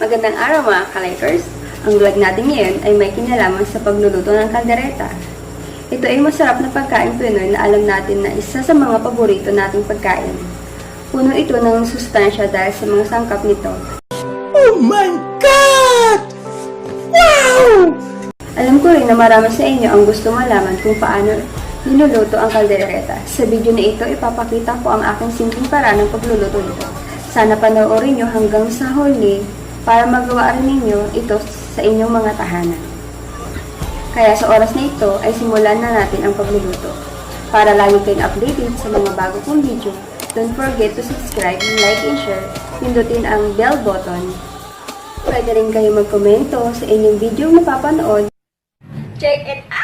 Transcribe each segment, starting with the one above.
Magandang araw mga ka-likers! Ang vlog natin ngayon ay may kinalaman sa pagluluto ng kaldereta. Ito ay masarap na pagkain Pinoy na alam natin na isa sa mga paborito nating pagkain. Puno ito ng sustansya dahil sa mga sangkap nito. Oh my God! Wow! Alam ko rin na marami sa inyo ang gusto malaman kung paano niluluto ang kaldereta. Sa video na ito, ipapakita ko ang aking simpleng paraan ng pagluluto nito. Sana panoorin nyo hanggang sa huli para magawa rin ninyo ito sa inyong mga tahanan. Kaya sa oras na ito ay simulan na natin ang pagluluto. Para lagi kayong updated sa mga bago kong video, don't forget to subscribe, like, and share. Pindutin ang bell button. Pwede rin kayo magkomento sa inyong video na mapapanood. Check it out!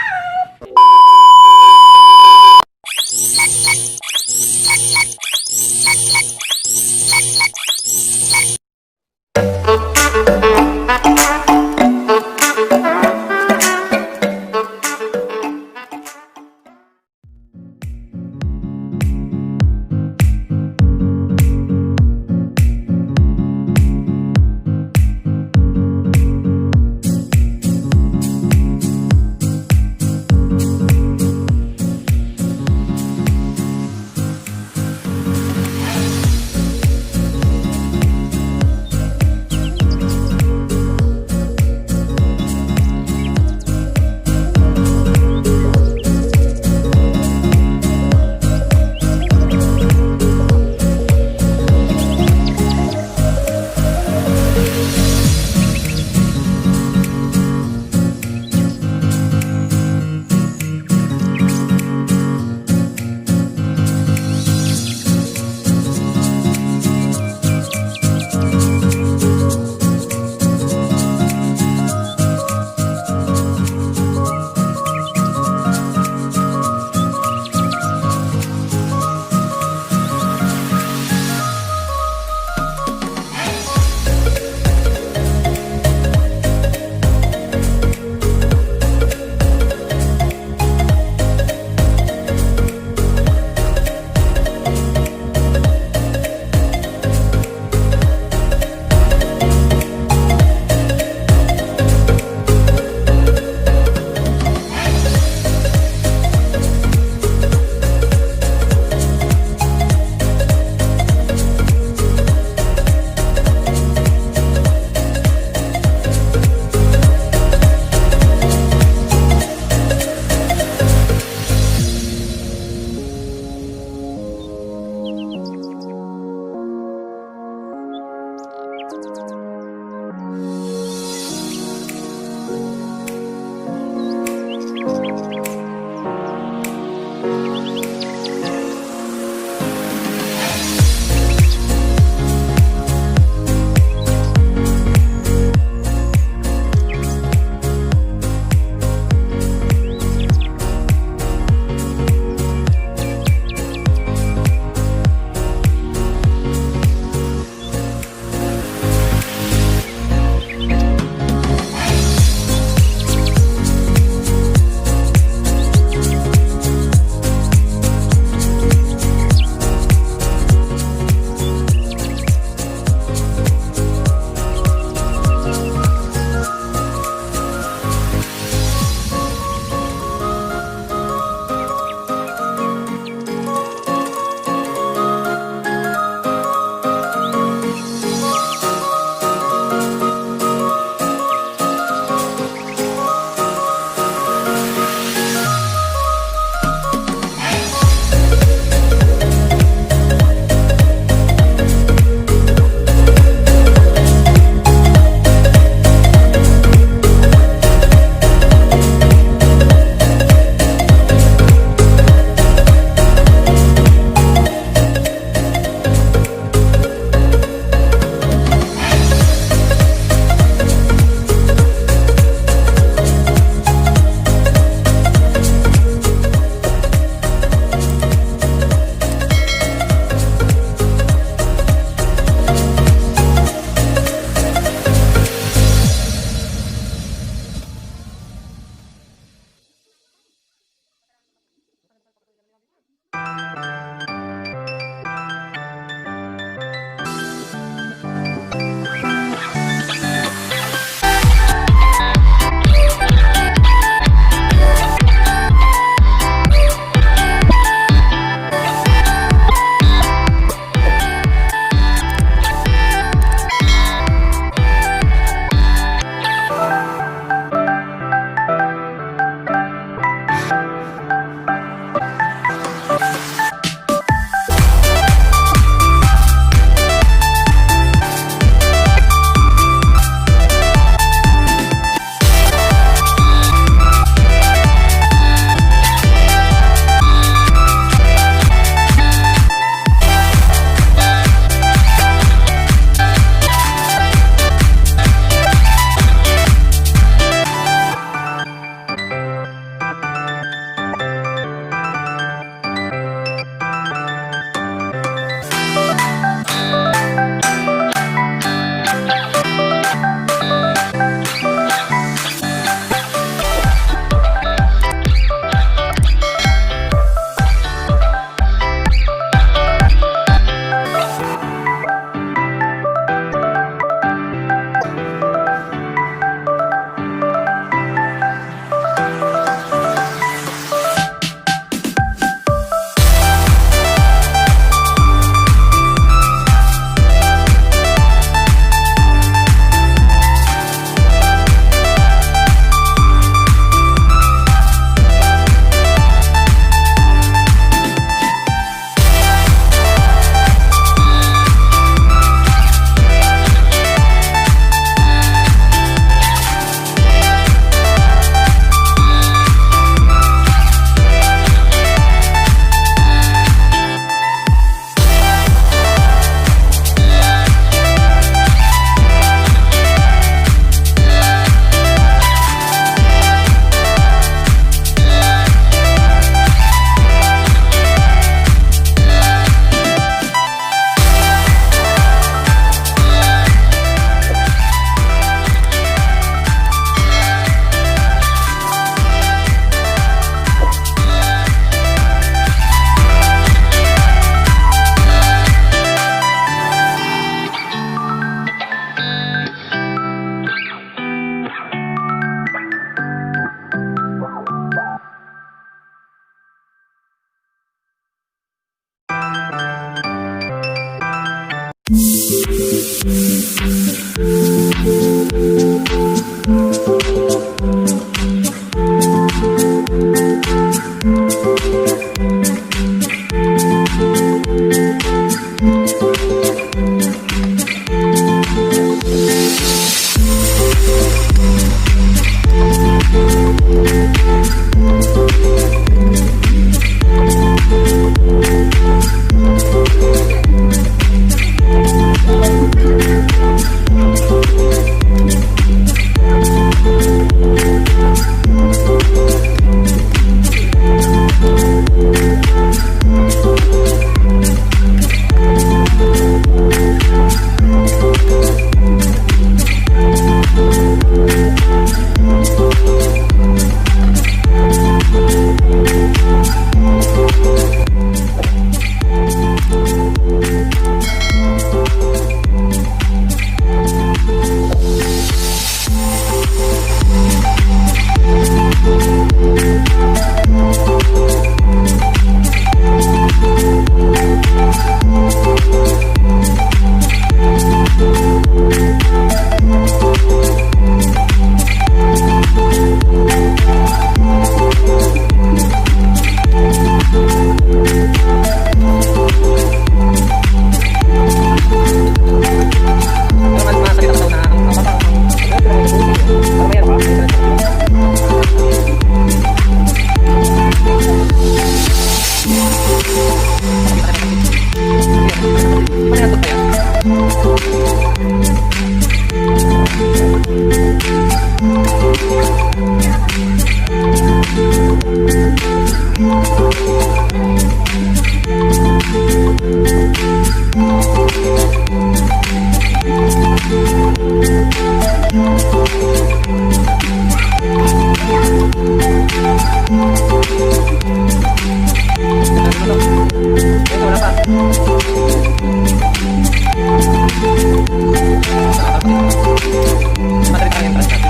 Madrid ang entrance natin.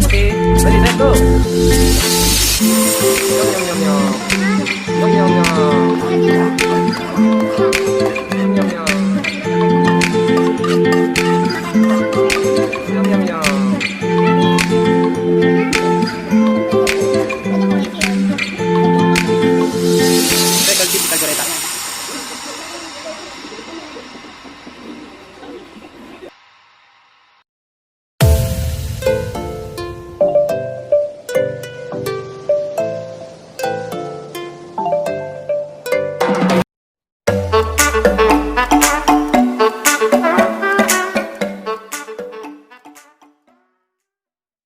Okay, ready, set, go! Yum, yum, yum, yum. Yum, yum, yum. Yum, yum, yum. Yum, yum, yum. Regal tip Caldereta.